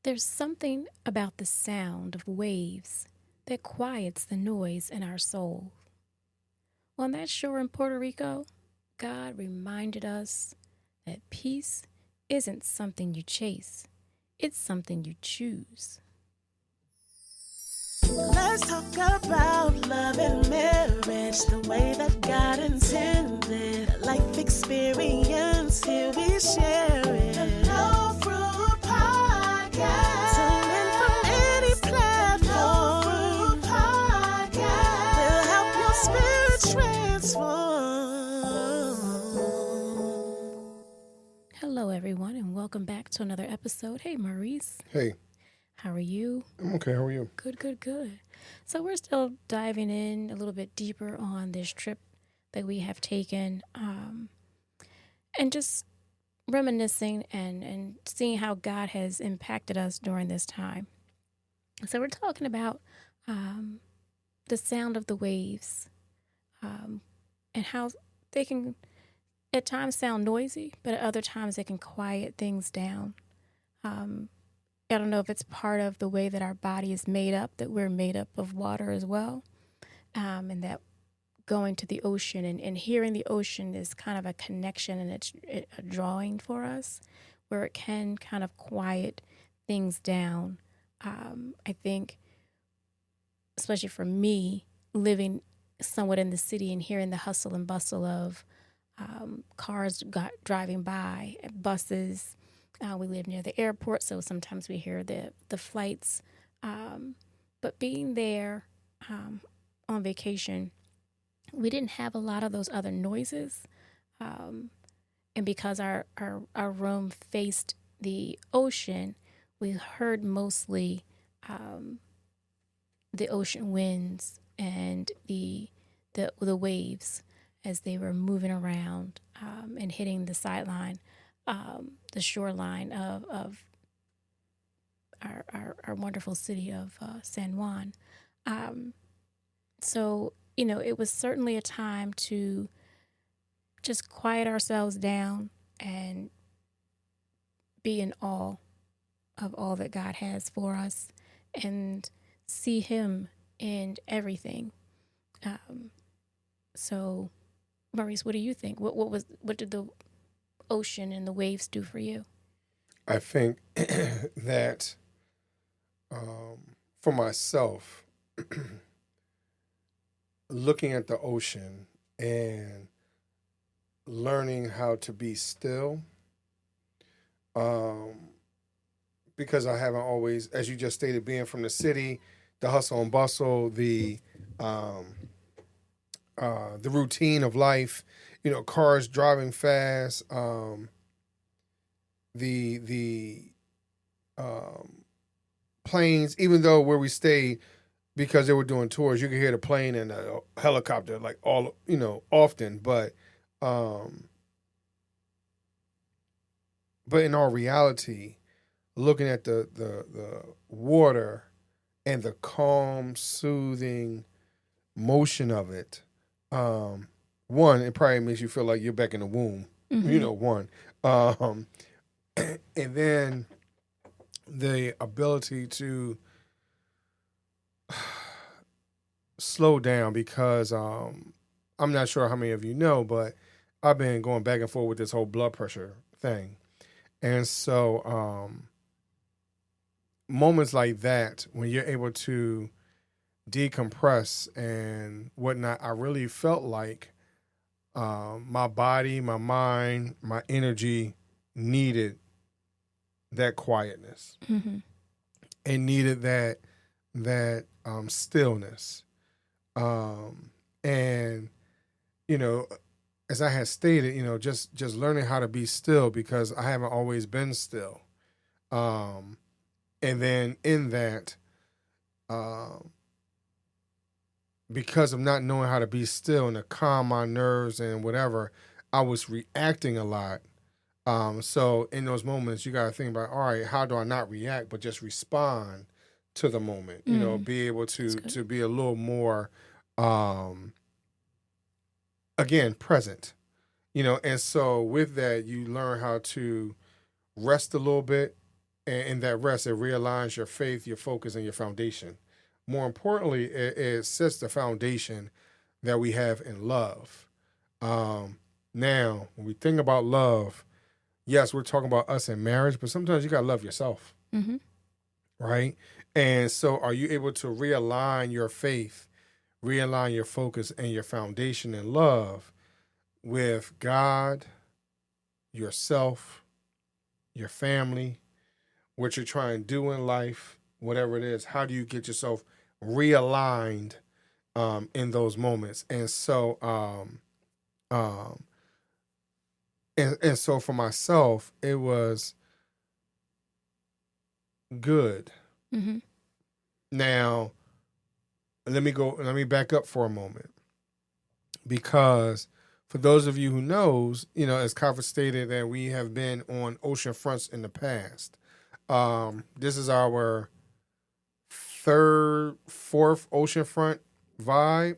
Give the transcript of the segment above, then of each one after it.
There's something about the sound of waves that quiets the noise in our soul. On that shore in Puerto Rico, God reminded us that peace isn't something you chase, it's something you choose. Let's talk about love and marriage the way that God intended. Life experience, here we share it. The No Fruit Podcast. Tune in from any platform. No Fruit Podcast. Will help your spirit transform. Hello, everyone, and welcome back to another episode. Hey, Maurice, Hey, how are you? I'm okay. How are you? Good, good, good. So, we're still diving in a little bit deeper on this trip that we have taken and just reminiscing and seeing how God has impacted us during this time. So, we're talking about the sound of the waves and how they can at times sound noisy, but at other times they can quiet things down. I don't know if it's part of the way that our body is made up, that we're made up of water as well, and that going to the ocean and hearing the ocean is kind of a connection and it's a drawing for us where it can kind of quiet things down. I think, especially for me, living somewhat in the city and hearing the hustle and bustle of cars driving by, buses. We live near the airport, so sometimes we hear the flights. But being there on vacation, we didn't have a lot of those other noises. And because our room faced the ocean, we heard mostly the ocean winds and the waves as they were moving around and hitting the sideline, the shoreline of our wonderful city of San Juan. So, it was certainly a time to just quiet ourselves down and be in awe of all that God has for us and see Him in everything. So, Maurice, what do you think? What did the ocean and the waves do for you? I think that for myself, looking at the ocean and learning how to be still, because I haven't always, as you just stated, being from the city, the hustle and bustle, the routine of life, cars driving fast, the planes, even though where we stayed, because they were doing tours, you could hear the plane and the helicopter like all, often, but in all reality, looking at the water and the calm, soothing motion of it, one, it probably makes you feel like you're back in the womb, one. And then the ability to slow down because I'm not sure how many of you know, but I've been going back and forth with this whole blood pressure thing. And so moments like that, when you're able to decompress and whatnot, I really felt like my body, my mind, my energy needed that quietness and needed that stillness. And as I had stated, just learning how to be still because I haven't always been still. And then in that, because of not knowing how to be still and to calm my nerves and whatever, I was reacting a lot. So in those moments, you got to think about, all right, how do I not react, but just respond to the moment, be able to be a little more, again, present, and so with that, you learn how to rest a little bit, And in that rest, it realigns your faith, your focus, and your foundation. More importantly, it sets the foundation that we have in love. Now, when we think about love, yes, we're talking about us in marriage, but sometimes you got to love yourself, Mm-hmm. right? And so, are you able to realign your faith, realign your focus, and your foundation in love with God, yourself, your family, what you're trying to do in life, whatever it is? How do you get yourself realigned in those moments? And so, um, and so for myself, it was good. Mm-hmm. Now, let me back up for a moment, because for those of you who knows, as Kava stated, that we have been on ocean fronts in the past. This is our fourth ocean front vibe,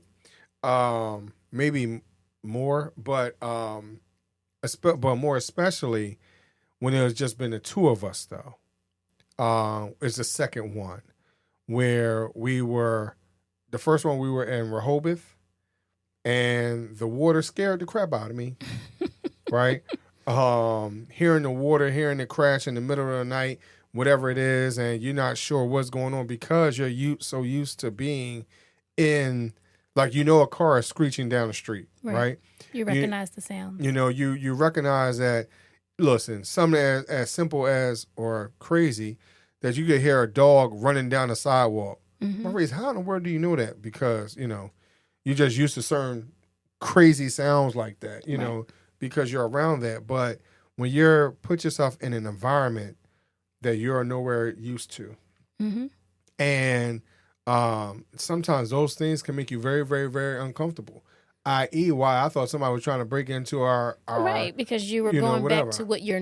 maybe more, but more especially when it has just been the two of us, though. It's the second one where the first one we were in Rehoboth, and the water scared the crap out of me, right? Hearing the water, hearing it crash in the middle of the night, whatever it is, and you're not sure what's going on because you're so used to being in, like, a car is screeching down the street, right? You recognize the sound. You recognize that. Listen, something as simple as, or crazy, that you could hear a dog running down the sidewalk. Mm-hmm. Maurice, how in the world do you know that? Because, you're just used to certain crazy sounds like that, Right. because you're around that. But when you're put yourself in an environment that you're nowhere used to, Mm-hmm. and sometimes those things can make you very, very, very uncomfortable. I.e., why I thought somebody was trying to break into our Right, because you were going whatever. back to what you're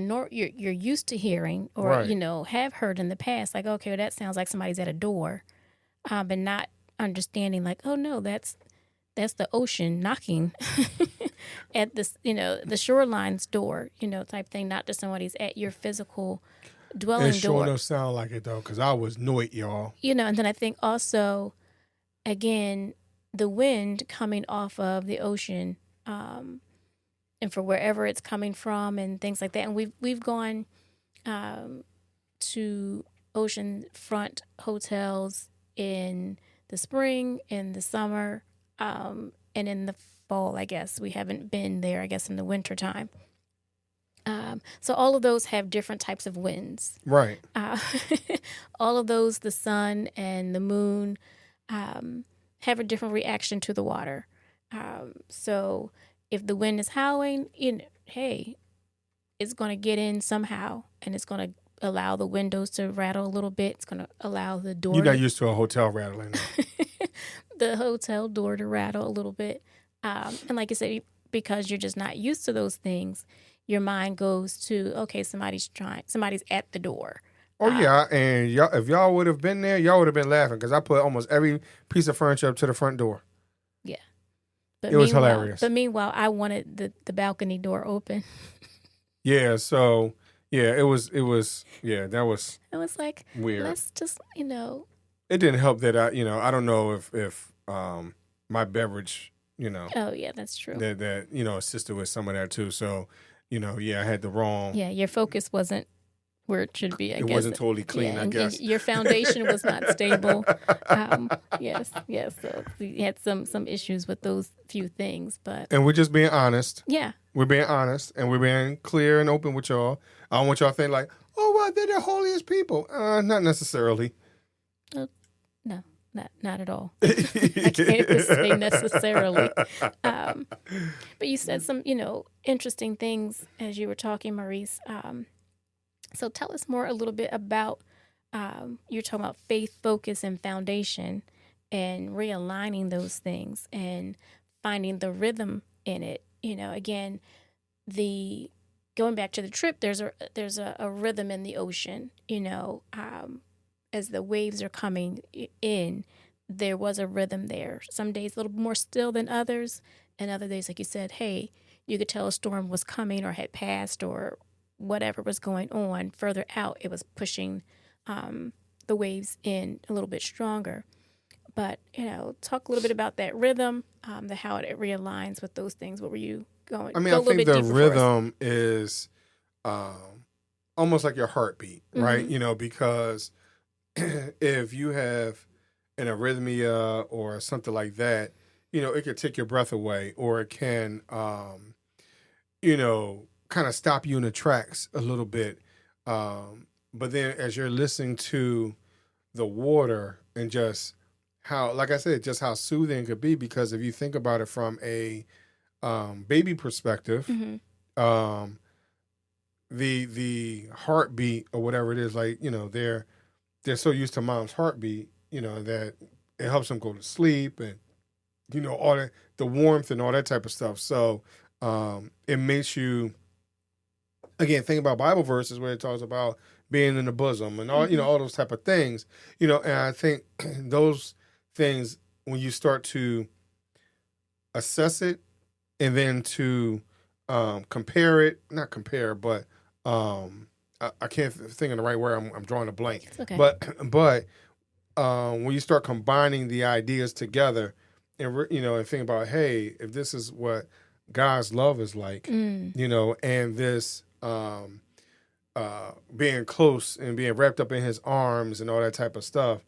used to hearing, or Right. have heard in the past. Like, okay, well, that sounds like somebody's at a door, but not understanding, like, oh no, that's the ocean knocking at this, the shoreline's door, type thing. Not that somebody's at your physical dwelling It sure door. enough sound like it though, because I was annoyed, y'all. And then I think also, again, the wind coming off of the ocean, and for wherever it's coming from and things like that. And we've gone to ocean front hotels in the spring, in the summer, and in the fall. I guess we haven't been there, I guess, in the winter time. So all of those have different types of winds. Right. All of those, the sun and the moon, have a different reaction to the water. So if the wind is howling, hey, it's going to get in somehow, and it's going to allow the windows to rattle a little bit. It's going to allow the door. You got used to a hotel rattling. The hotel door to rattle a little bit. And like I said, because you're just not used to those things, your mind goes to, okay, somebody's at the door. Oh yeah, and if y'all would have been there, y'all would have been laughing because I put almost every piece of furniture up to the front door. Yeah, but it was hilarious. But meanwhile, I wanted the balcony door open. Yeah, so yeah, it was that was. It was like weird. Let's just It didn't help that I don't know if my beverage Oh yeah, that's true. That assisted with some of that too. So I had the wrong. Yeah, your focus wasn't where it should be. I guess it wasn't totally clean. Yeah, I guess and your foundation was not stable. Yes. So we had some issues with those few things, but we're just being honest. Yeah, we're being honest and we're being clear and open with y'all. I don't want y'all to think like, oh well, they're the holiest people. Not necessarily. No. Not at all. I can't say necessarily. But you said some, interesting things as you were talking, Maurice. So tell us more a little bit about, you're talking about faith, focus, and foundation, and realigning those things and finding the rhythm in it. Again, going back to the trip, there's a rhythm in the ocean, as the waves are coming in, there was a rhythm there. Some days a little more still than others, and other days, like you said, hey, you could tell a storm was coming or had passed or whatever was going on further out, it was pushing the waves in a little bit stronger. But, talk a little bit about that rhythm, how it realigns with those things. What were you going? I mean, Go I a little think bit the deeper for us. rhythm is almost like your heartbeat, right? Because if you have an arrhythmia or something like that, it could take your breath away, or it can, kind of stop you in the tracks a little bit. But then as you're listening to the water and just how, like I said, just how soothing it could be, because if you think about it from a baby perspective, the heartbeat or whatever it is, like, they're so used to mom's heartbeat, that it helps them go to sleep, and all that, the warmth and all that type of stuff. So it makes you, again, think about Bible verses where it talks about being in the bosom and all, all those type of things, and I think those things, when you start to assess it and then to compare it, not compare, but I can't think of the right word. I'm drawing a blank. It's okay. But when you start combining the ideas together, and think about, hey, if this is what God's love is like, and this being close and being wrapped up in His arms and all that type of stuff,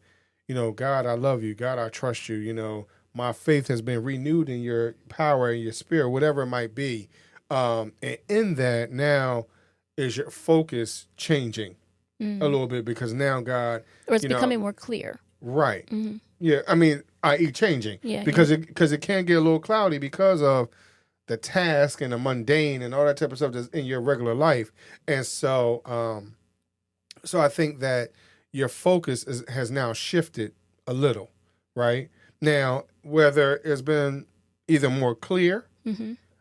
God, I love you. God, I trust you. My faith has been renewed in your power and your spirit, whatever it might be. And in that, now is your focus changing a little bit, because now God, or it's becoming more clear. Right. Yeah. I mean, i.e. changing. Yeah. Because it can get a little cloudy because of the task and the mundane and all that type of stuff that's in your regular life. And so, so I think that your focus has now shifted a little, right? Now, whether it's been either more clear,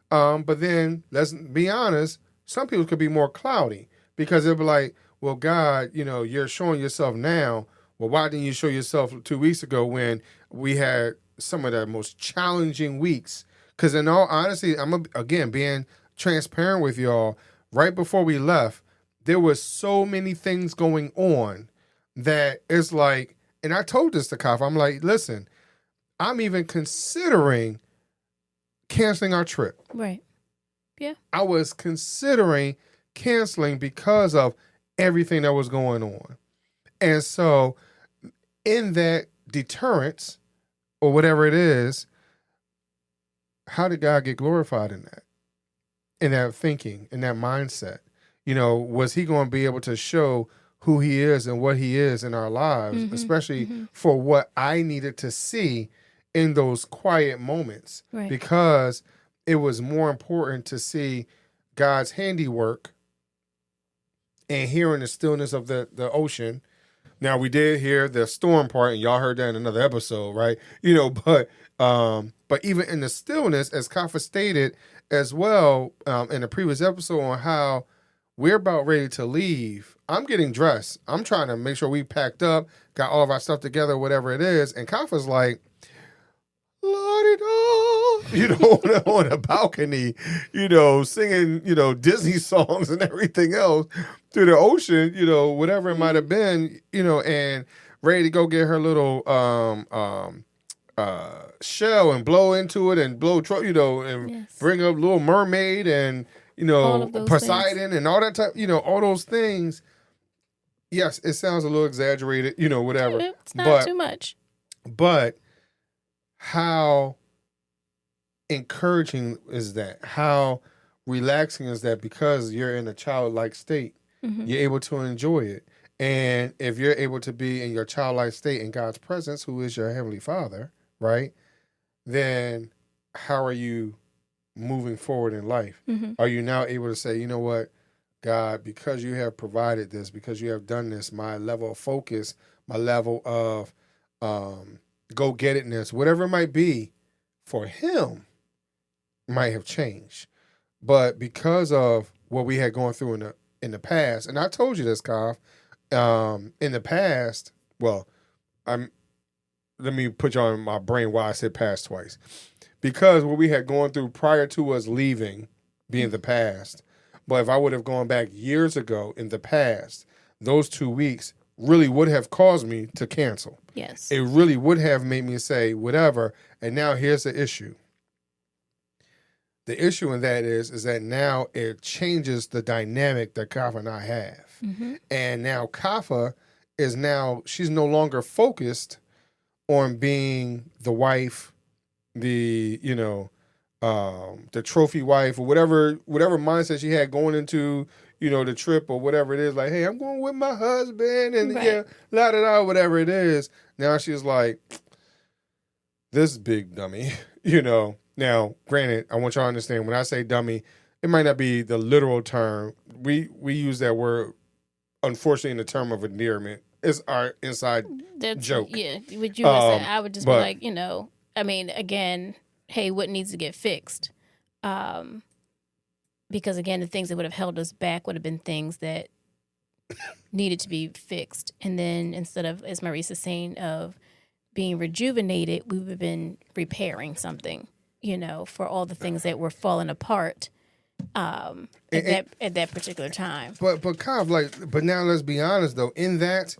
but then let's be honest, some people could be more cloudy, because they'll be like, well, God, you're showing yourself now. Well, why didn't you show yourself 2 weeks ago when we had some of the most challenging weeks? Because in all honesty, again, being transparent with y'all, right before we left, there was so many things going on that it's like, and I told this to Kaf, I'm like, listen, I'm even considering canceling our trip. Right. Yeah. I was considering canceling because of everything that was going on. And so in that deterrence, or whatever it is, how did God get glorified in that? In that thinking, in that mindset? Was He going to be able to show who He is and what He is in our lives, especially for what I needed to see in those quiet moments? Right. Because it was more important to see God's handiwork and hearing the stillness of the ocean. Now, we did hear the storm part, and y'all heard that in another episode, right? But even in the stillness, as Kafa stated as well in a previous episode, on how we're about ready to leave, I'm getting dressed. I'm trying to make sure we packed up, got all of our stuff together, whatever it is. And Kafa's like, on a balcony, singing, Disney songs and everything else to the ocean, whatever it might have been, and ready to go get her little shell and blow into it and blow, and bring up Little Mermaid and, Poseidon things. And all that type, all those things. Yes, it sounds a little exaggerated, whatever. It's not too much. But how encouraging is that? How relaxing is that? Because you're in a childlike state, you're able to enjoy it. And if you're able to be in your childlike state in God's presence, who is your Heavenly Father, right? Then how are you moving forward in life? Are you now able to say, you know what, God, because you have provided this, because you have done this, my level of focus, my level of go-get-itness, whatever it might be, for Him might have changed. But because of what we had gone through in the past, and I told you this, Kav, in the past, well, let me put you on my brain why I said past twice. Because what we had gone through prior to us leaving, being the past, But if I would have gone back years ago in the past, those 2 weeks really would have caused me to cancel. Yes. It really would have made me say whatever. And now here's the issue. The issue in that is that now it changes the dynamic that Kafa and I have. Mm-hmm. And now Kafa she's no longer focused on being the wife, the trophy wife, or whatever mindset she had going into, the trip or whatever it is. Like, hey, I'm going with my husband and Right. la da da, whatever it is. Now she's like, this big dummy, Now, granted, I want y'all to understand when I say dummy, it might not be the literal term. We use that word, unfortunately, in the term of endearment. It's our inside joke. Yeah, what you would say. I would just be like, again, hey, what needs to get fixed? Because again, the things that would have held us back would have been things that needed to be fixed. And then instead of, as Maurice is saying, of being rejuvenated, we would have been repairing something, for all the things that were falling apart at that particular time. But kind of like, but now let's be honest though, in that,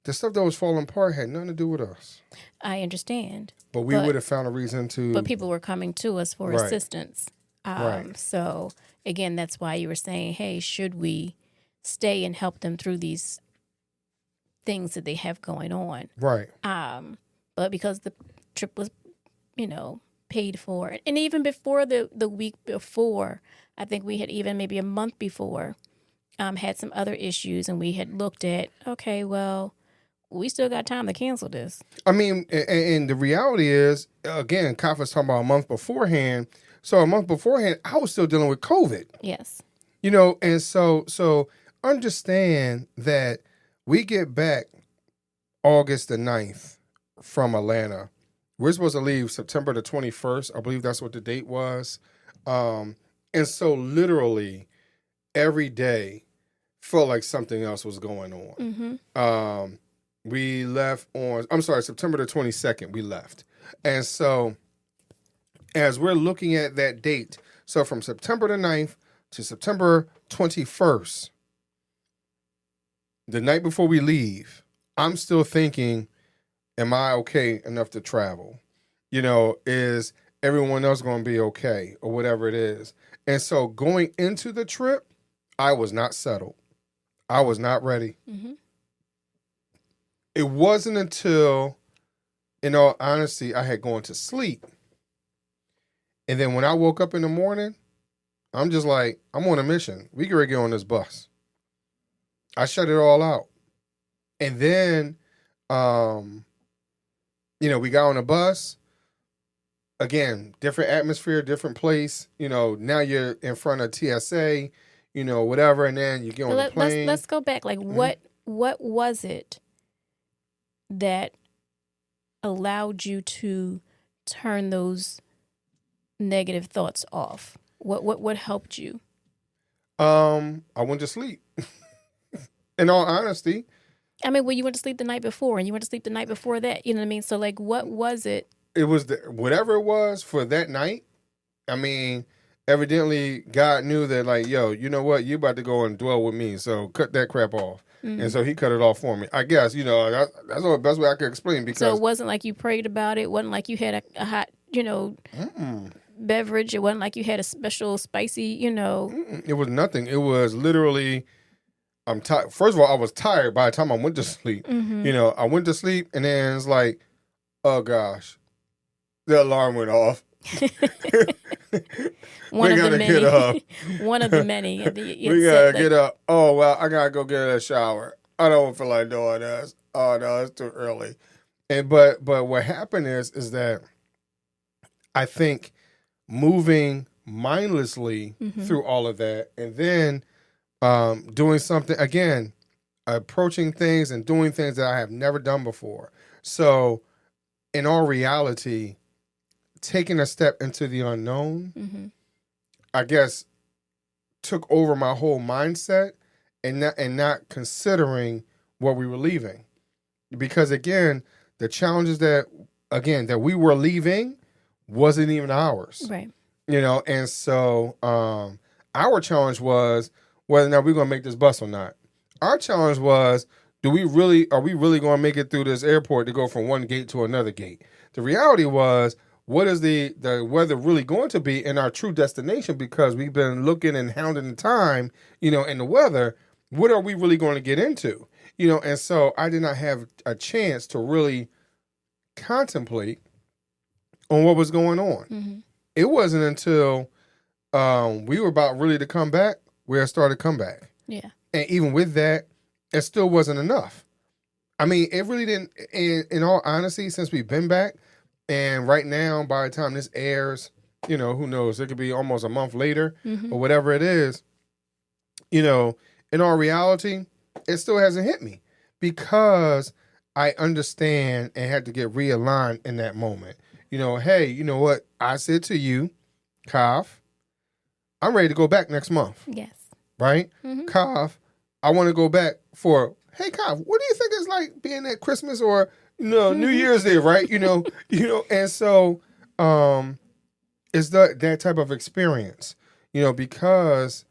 the stuff that was falling apart had nothing to do with us. I understand. But we would have found a reason to. But people were coming to us for Right. assistance. Right. So again, that's why you were saying, hey, should we stay and help them through these things that they have going on? Right. But because the trip was, paid for, and even before the week before, I think we had even maybe a month before, had some other issues, and we had looked at, okay, well, we still got time to cancel this. I mean, and the reality is, again, Kafa's talking about a month beforehand. So a month beforehand, I was still dealing with COVID. Yes. And so understand that we get back August the 9th from Atlanta. We're supposed to leave September the 21st. I believe that's what the date was. And so literally every day felt like something else was going on. Mm-hmm. We left on, September the 22nd, we left. And so as we're looking at that date, so from September the 9th to September 21st, the night before we leave, I'm still thinking, am I okay enough to travel? Is everyone else going to be okay or whatever it is? And so going into the trip, I was not settled. I was not ready. Mm-hmm. It wasn't until, in all honesty, I had gone to sleep. And then when I woke up in the morning, I'm just like, I'm on a mission. We can get on this bus. I shut it all out. And then, we got on a bus. Again, different atmosphere, different place. Now you're in front of TSA, whatever. And then you get on the plane. Let's go back. Like, what was it that allowed you to turn those negative thoughts off? What helped you? I went to sleep. In all honesty. I mean, well, you went to sleep the night before, and you went to sleep the night before that. You know what I mean? So, like, what was it? It was whatever it was for that night. I mean, evidently God knew that, like, yo, you know what? You about to go and dwell with me, so cut that crap off. Mm-hmm. And so he cut it off for me. I guess, that's the best way I could explain. Because so it wasn't like you prayed about it. It wasn't like you had a hot, beverage. It wasn't like you had a special spicy, It was nothing. It was literally, I'm tired. First of all, I was tired by the time I went to sleep. Mm-hmm. I went to sleep and then it's like, oh gosh, the alarm went off. One we of gotta the many. get up. One of the many. We gotta get up. Oh, well, I gotta go get a shower. I don't feel like doing this. Oh no, it's too early. And but what happened is that I think moving mindlessly through all of that, and then doing something again, approaching things and doing things that I have never done before. So, in all reality, taking a step into the unknown, I guess, took over my whole mindset, and not considering what we were leaving, because again, the challenges that we were leaving wasn't even ours, right? And so Our challenge was whether or not we're going to make this bus or not. Our challenge was, are we really going to make it through this airport to go from one gate to another gate? The reality was, what is the weather really going to be in our true destination? Because we've been looking and hounding the time, in the weather. What are we really going to get into? And so I did not have a chance to really contemplate on what was going on. Mm-hmm. It wasn't until we were about really to come back where I started to come back. Yeah. And even with that, it still wasn't enough. I mean, it really didn't, in all honesty, since we've been back, and right now, by the time this airs, who knows, it could be almost a month later Mm-hmm. or whatever it is, in all reality, it still hasn't hit me because I understand and had to get realigned in that moment. Hey, you know what? I said to you, Kav, I'm ready to go back next month, Yes. right? Mm-hmm. Kav, I want to go back for, hey, Kav, what do you think it's like being at Christmas or, New Year's Day, right? And so it's that type of experience, because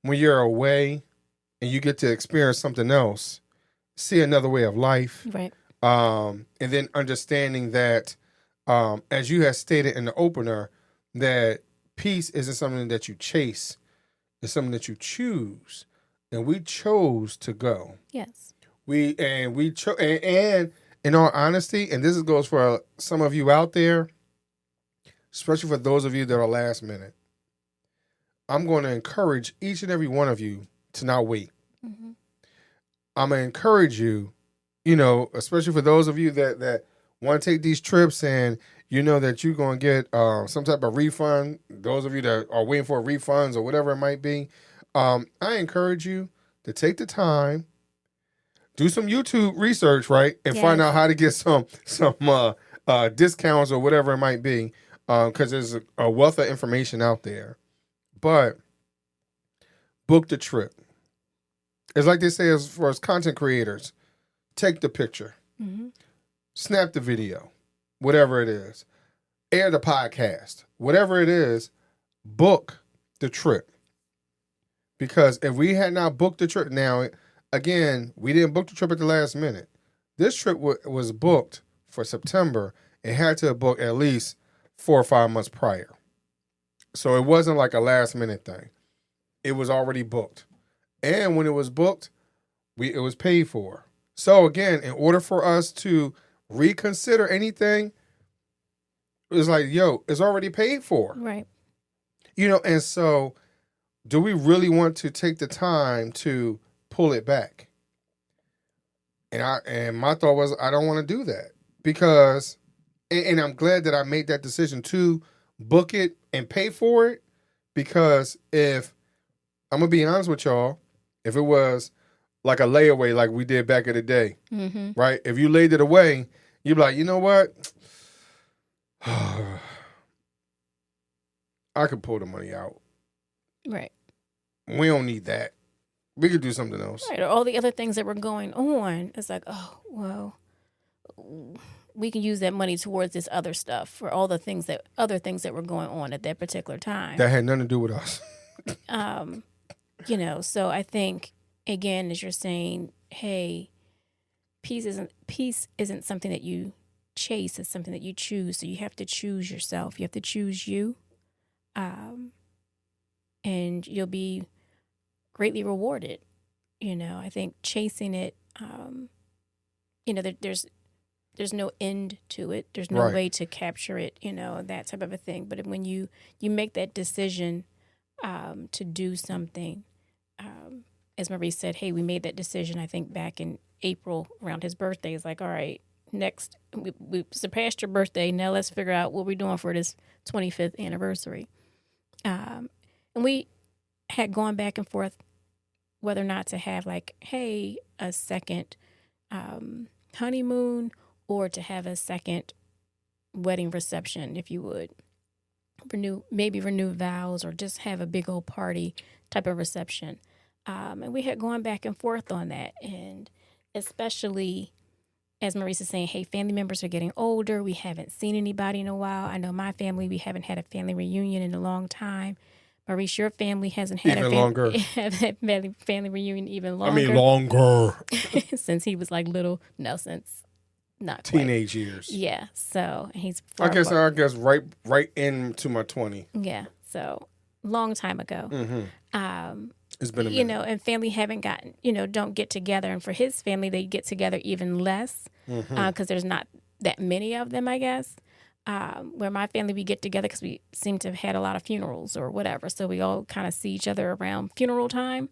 when you're away and you get to experience something else, see another way of life, Right. and then understanding that, as you had stated in the opener, that peace isn't something that you chase, it's something that you choose. And we chose to go. Yes. And in all honesty, and this goes for some of you out there, especially for those of you that are last minute, I'm going to encourage each and every one of you to not wait. Mm-hmm. I'm going to encourage you, especially for those of you that want to take these trips and that you're going to get some type of refund, those of you that are waiting for refunds or whatever it might be, I encourage you to take the time, do some YouTube research, right, and find out how to get some discounts or whatever it might be, because there's a wealth of information out there. But book the trip. It's like they say as far as content creators, take the picture, Mm-hmm. snap the video, whatever it is, air the podcast, whatever it is, book the trip. Because if we had not booked the trip, now, again, we didn't book the trip at the last minute. This trip was booked for September. It had to book at least 4 or 5 months prior. So it wasn't like a last minute thing. It was already booked. And when it was booked, it was paid for. So again, in order for us to reconsider anything, it's like, it's already paid for. Right. And so do we really want to take the time to pull it back? And my thought was, I don't want to do that because, and I'm glad that I made that decision to book it and pay for it, because if, I'm going to be honest with y'all, if it was like a layaway like we did back in the day, Mm-hmm. right? If you laid it away, you'd be like, you know what? I could pull the money out. Right. We don't need that. We could do something else. Right. Or all the other things that were going on. It's like, oh, well, we can use that money towards this other stuff or all the things that were going on at that particular time. That had nothing to do with us. So I think, again, as you're saying, hey, peace isn't something that you chase, it's something that you choose. So you have to choose yourself. You have to choose you. And you'll be greatly rewarded. I think chasing it, there's no end to it. There's no Right. way to capture it, that type of a thing. But when you make that decision to do something, as Marie said, hey, we made that decision, I think, back in April around his birthday. It's like, all right, next, we surpassed your birthday. Now let's figure out what we're doing for this 25th anniversary. And we had gone back and forth whether or not to have, like, hey, a second honeymoon or to have a second wedding reception, if you would. Renew vows or just have a big old party type of reception. And we had gone back and forth on that. And especially, as Marissa's saying, hey, family members are getting older. We haven't seen anybody in a while. I know my family, we haven't had a family reunion in a long time. Maurice, your family hasn't had Even longer. have had family reunion even I longer. mean, longer. Since he was like little. No, since not quite. Teenage years. Yeah. So he's. I guess right into my 20. Yeah. So long time ago. Mm-hmm. It's been a minute. You know, and family haven't gotten, don't get together. And for his family, they get together even less because there's not that many of them, I guess. Where my family, we get together because we seem to have had a lot of funerals or whatever. So we all kind of see each other around funeral time.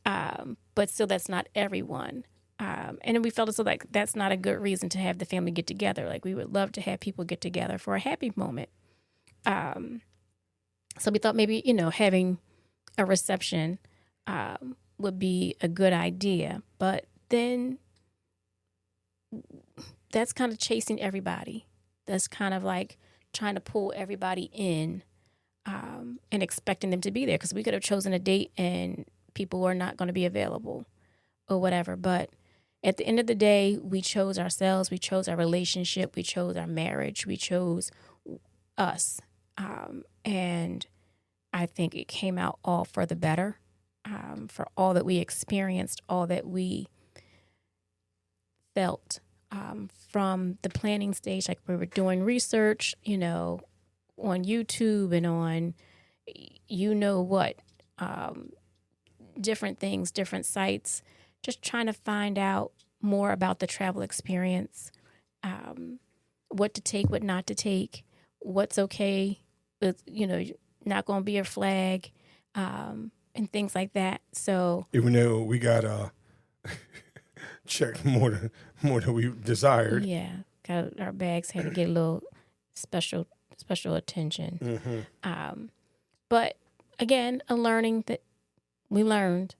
But still, that's not everyone. And then we felt as though like that's not a good reason to have the family get together. Like we would love to have people get together for a happy moment. So we thought maybe, having a reception would be a good idea. But then that's kind of chasing everybody. That's kind of like trying to pull everybody in and expecting them to be there. Because we could have chosen a date and people were not going to be available or whatever. But at the end of the day, we chose ourselves. We chose our relationship. We chose our marriage. We chose us. And I think it came out all for the better, for all that we experienced, all that we felt from the planning stage. Like we were doing research, on YouTube and on, different things, different sites, just trying to find out more about the travel experience, what to take, what not to take, what's okay, not going to be a flag, and things like that. So even though we got checked more than we desired, yeah, our bags had to get a little special attention. Mm-hmm. But again, a learning that we learned,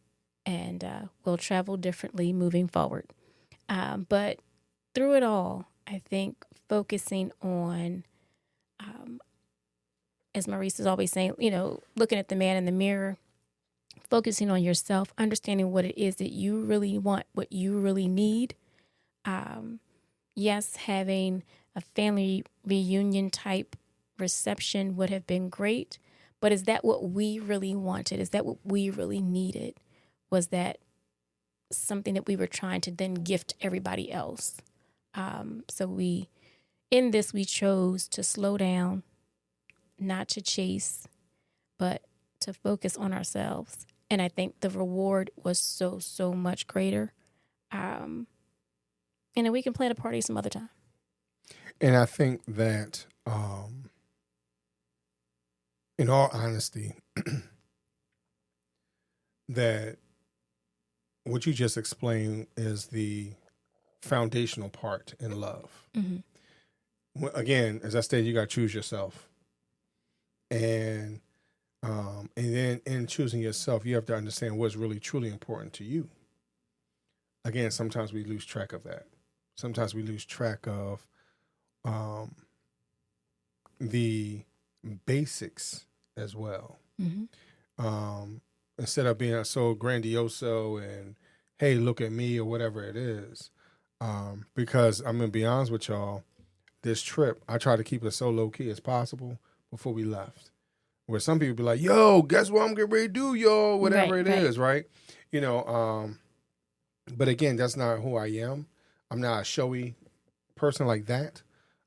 and we'll travel differently moving forward. But through it all, I think focusing on, as Maurice is always saying, looking at the man in the mirror, focusing on yourself, understanding what it is that you really want, what you really need. Yes, having a family reunion type reception would have been great, but is that what we really wanted? Is that what we really needed? Was that something that we were trying to then gift everybody else? So we chose to slow down, not to chase, but to focus on ourselves. And I think the reward was so much greater. And then we can plan a party some other time. And I think that, in all honesty, that what you just explained is the foundational part in love. Mm-hmm. Again, as I stated, you got to choose yourself. And then in choosing yourself, you have to understand what's really truly important to you. Again, sometimes we lose track of that. Sometimes we lose track of the basics as well. Mm-hmm. Instead of being so grandioso and, hey, look at me or whatever it is. Because I'm going to be honest with y'all, this trip, I try to keep it so low key as possible before we left. Where some people be like, yo, guess what I'm getting ready to do, yo, whatever it is, right? But again, that's not who I am. I'm not a showy person like that.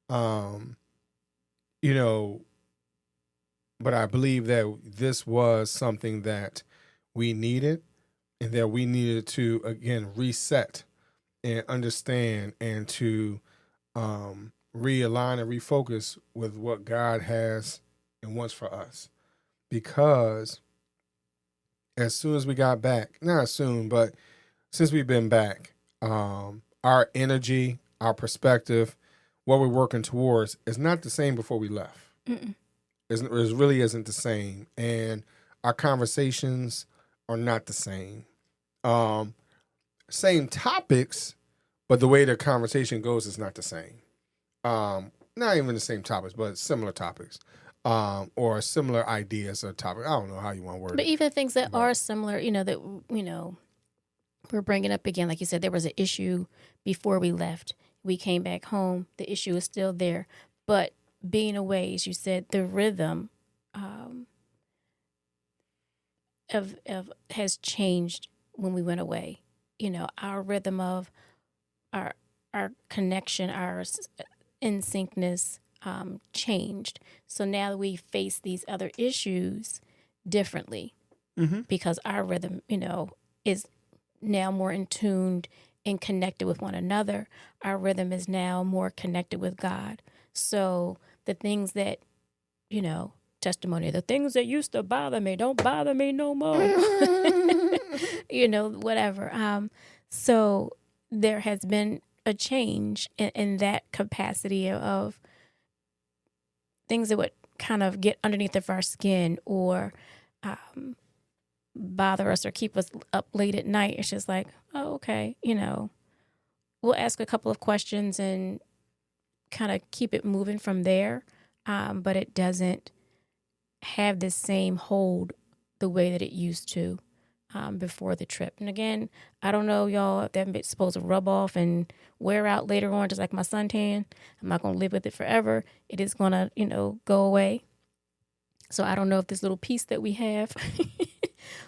But I believe that this was something that we needed and that we needed to, again, reset and understand and to realign and refocus with what God has and wants for us. Because as soon as we got back, not soon, but since we've been back, our energy, our perspective, what we're working towards is not the same before we left. It really isn't the same. And our conversations are not the same. Same topics, but the way the conversation goes is not the same. Not even the same topics, but similar topics. Or similar ideas or topic. I don't know how you want to word it. But even things that are similar, we're bringing up again, like you said, there was an issue before we left. We came back home. The issue is still there. But being away, as you said, the rhythm has changed when we went away. Our rhythm of our connection, our in syncness changed. So now that we face these other issues differently because our rhythm, is now more in tuned and connected with one another. Our rhythm is now more connected with God. So the things that, testimony, the things that used to bother me don't bother me no more. Whatever. So there has been a change in that capacity of things that would kind of get underneath of our skin or bother us or keep us up late at night. It's just like, oh, okay, we'll ask a couple of questions and kind of keep it moving from there. But it doesn't have the same hold the way that it used to before the trip. And again, I don't know, y'all, if that's supposed to rub off and wear out later on, just like my suntan. I'm not going to live with it forever. It is going to, go away. So I don't know if this little piece that we have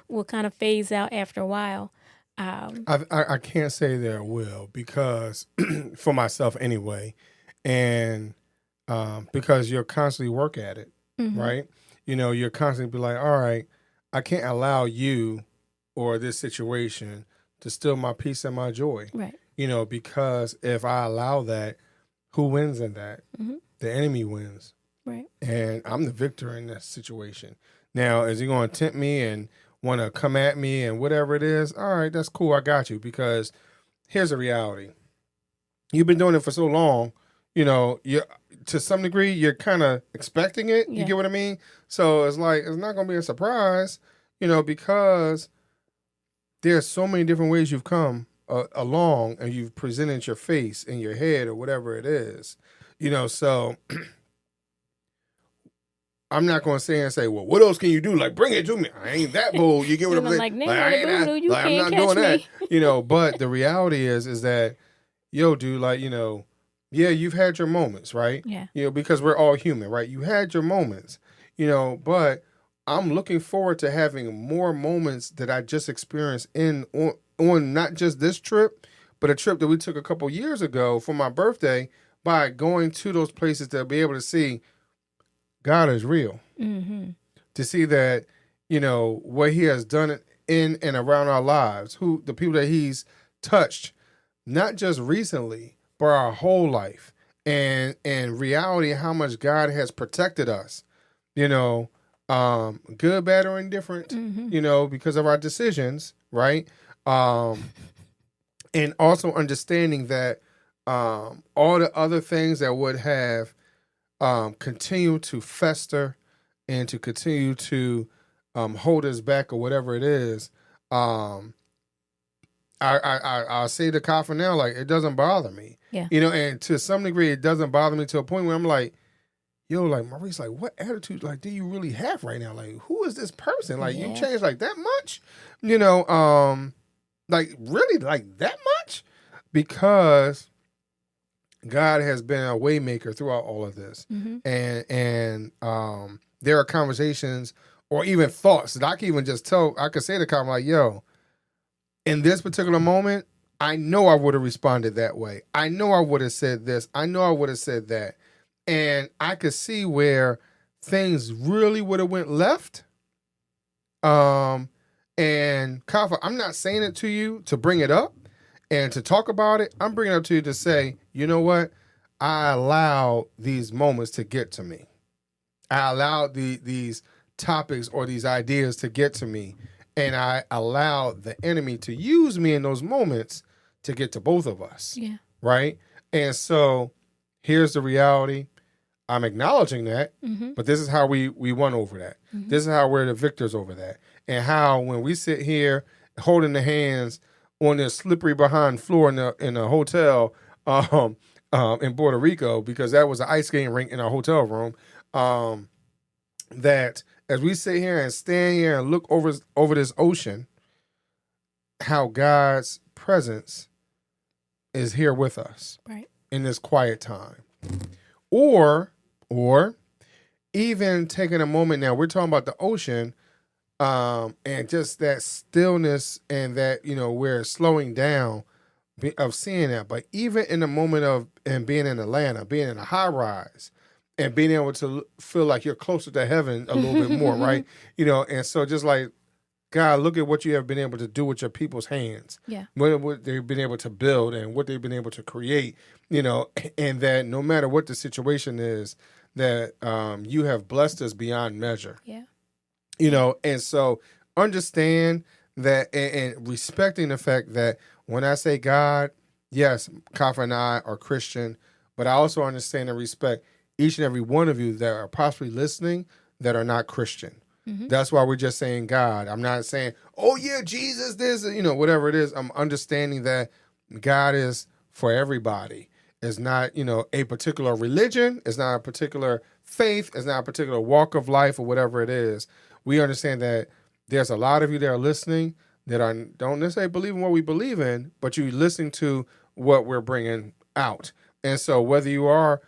will kind of phase out after a while. I can't say there will because for myself anyway, and because you're constantly work at it, right? You're constantly be like, all right, I can't allow you or this situation to steal my peace and my joy, right? Because if I allow that, who wins in that? The enemy wins, right? And I'm the victor in this situation. Now, is he going to tempt me and want to come at me and whatever it is? All right, that's cool. I got you. Because here's the reality. You've been doing it for so long, you to some degree, you're kind of expecting it. You get what I mean? So it's like, it's not going to be a surprise, because there's so many different ways you've come along and you've presented your face in your head or whatever it is, so I'm not going to say and say, well, what else can you do? Like, bring it to me. I ain't that bold. You get what I'm saying? Like, I'm not doing that. But the reality is that, yo, dude, like, yeah, you've had your moments, right? Yeah. Because we're all human, right? You had your moments, but I'm looking forward to having more moments that I just experienced on not just this trip, but a trip that we took a couple years ago for my birthday by going to those places to be able to see God is real. To see that, what he has done in and around our lives, the people that he's touched, not just recently, but our whole life, and reality, how much God has protected us, good, bad, or indifferent, because of our decisions, right? And also understanding that all the other things that would have continue to fester and to continue to hold us back or whatever it is, I'll say the coffin now, like, it doesn't bother me. Yeah. And to some degree, it doesn't bother me to a point where I'm like, yo, like, Maurice, like, what attitude, like, do you really have right now? Like, who is this person? Like, you changed like that much? Like, really, like that much? Because God has been a way maker throughout all of this. And there are conversations or even thoughts that I can even just I could say to Colin, like, yo, in this particular moment, I know I would have responded that way. I know I would have said this. I know I would have said that. And I could see where things really would have went left. And Kafa, I'm not saying it to you to bring it up and to talk about it. I'm bringing it up to you to say, you know what? I allowed these moments to get to me. I allowed these topics or these ideas to get to me. And I allowed the enemy to use me in those moments to get to both of us. Yeah. Right? And so here's the reality. I'm acknowledging that, but this is how we won over that. This is how we're the victors over that. And how when we sit here holding the hands on this slippery behind floor in a hotel in Puerto Rico, because that was an ice skating rink in our hotel room, that as we sit here and stand here and look over this ocean, how God's presence is here with us, right, in this quiet time. Or even taking a moment now, we're talking about the ocean. And just that stillness and that, we're slowing down of seeing that. But even in the moment of and being in Atlanta, being in a high rise, and being able to feel like you're closer to heaven a little bit more, right? And so just like, God, look at what you have been able to do with your people's hands. Yeah. What they've been able to build and what they've been able to create, and that no matter what the situation is, that you have blessed us beyond measure. Yeah. And so understand that and respecting the fact that when I say God, yes, Kafa and I are Christian, but I also understand and respect each and every one of you that are possibly listening that are not Christian. Mm-hmm. That's why we're just saying God. I'm not saying, oh yeah, Jesus, this, whatever it is. I'm understanding that God is for everybody. It's not, a particular religion. It's not a particular faith. It's not a particular walk of life or whatever it is. We understand that there's a lot of you that are listening that don't necessarily believe in what we believe in, but you're listening to what we're bringing out. And so whether you are,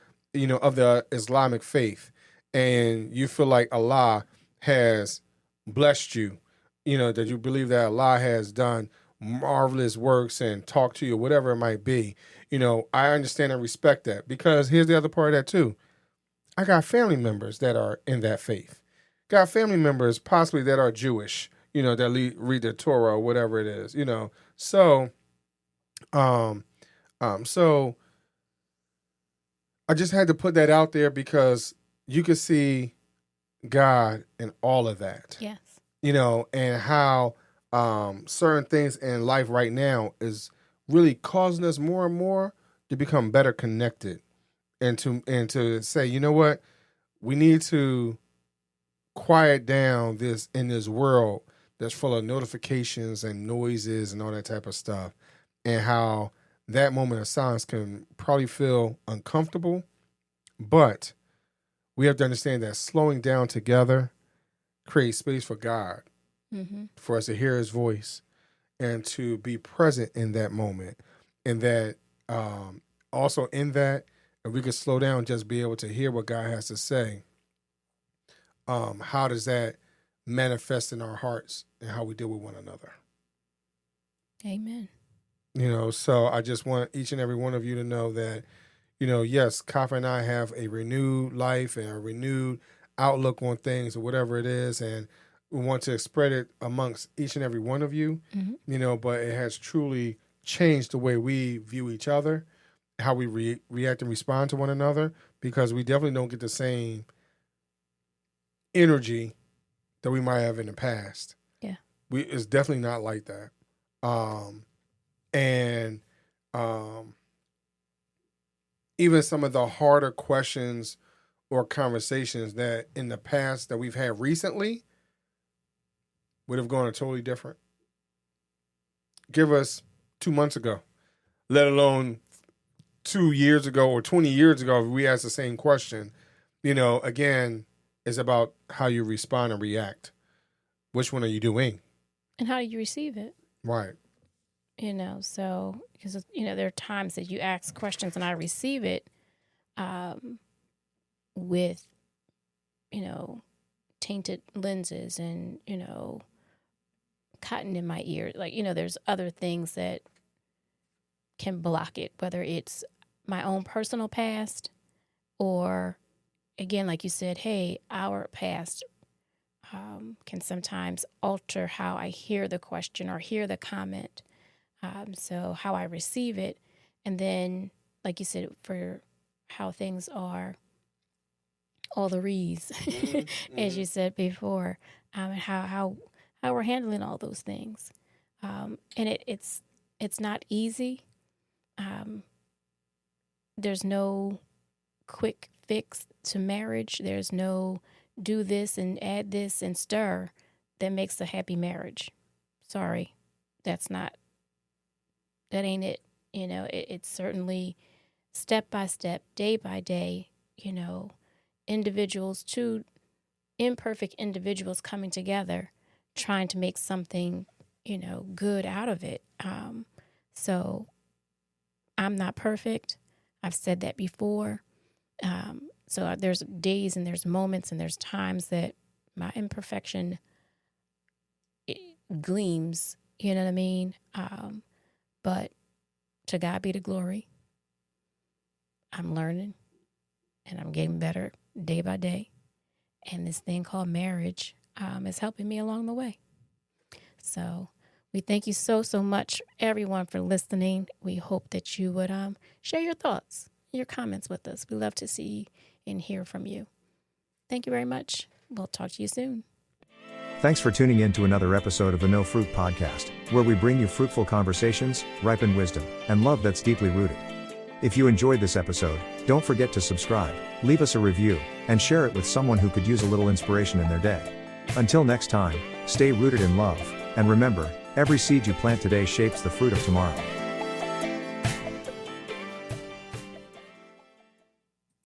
of the Islamic faith and you feel like Allah has blessed you, that you believe that Allah has done marvelous works and talked to you, whatever it might be, I understand and respect that, because here's the other part of that too. I got family members that are in that faith. Got family members possibly that are Jewish, that read the Torah or whatever it is, So, so I just had to put that out there because you could see God in all of that. Yes. And how certain things in life right now is really causing us more and more to become better connected and to say, you know what, we need to quiet down this in this world that's full of notifications and noises and all that type of stuff, and how that moment of silence can probably feel uncomfortable, but we have to understand that slowing down together creates space for God, for us to hear his voice and to be present in that moment. And that also in that, if we could slow down, just be able to hear what God has to say, how does that manifest in our hearts and how we deal with one another? Amen. So I just want each and every one of you to know that, yes, Kafa and I have a renewed life and a renewed outlook on things or whatever it is. And we want to spread it amongst each and every one of you, but it has truly changed the way we view each other, how we react and respond to one another, because we definitely don't get the same energy that we might have in the past. Yeah. It's definitely not like that. And even some of the harder questions or conversations that in the past that we've had recently would have gone totally different. Give us 2 months ago, let alone 2 years ago or 20 years ago, if we asked the same question. Again, it's about how you respond and react. Which one are you doing? And how do you receive it? Right. So, because, there are times that you ask questions and I receive it with, tainted lenses and, cotton in my ear. Like, there's other things that can block it, whether it's my own personal past or, again, like you said, hey, our past can sometimes alter how I hear the question or hear the comment. So how I receive it. And then, like you said, for how things are, all the re's, as you said before, and how we're handling all those things. And it's not easy. There's no quick fix to marriage. There's no do this and add this and stir that makes a happy marriage. Sorry, that ain't it. It's certainly step by step, day by day, individuals, two imperfect individuals coming together, trying to make something, good out of it. So I'm not perfect. I've said that before. So there's days and there's moments and there's times that my imperfection gleams, you know what I mean? But to God be the glory. I'm learning and I'm getting better day by day. And this thing called marriage is helping me along the way. So we thank you so much, everyone, for listening. We hope that you would share your thoughts, your comments with us. We love to see and hear from you. Thank you very much. We'll talk to you soon. Thanks for tuning in to another episode of the No Fruit Podcast, where we bring you fruitful conversations, ripened wisdom, and love that's deeply rooted. If you enjoyed this episode, don't forget to subscribe, leave us a review, and share it with someone who could use a little inspiration in their day. Until next time, stay rooted in love, and remember, every seed you plant today shapes the fruit of tomorrow.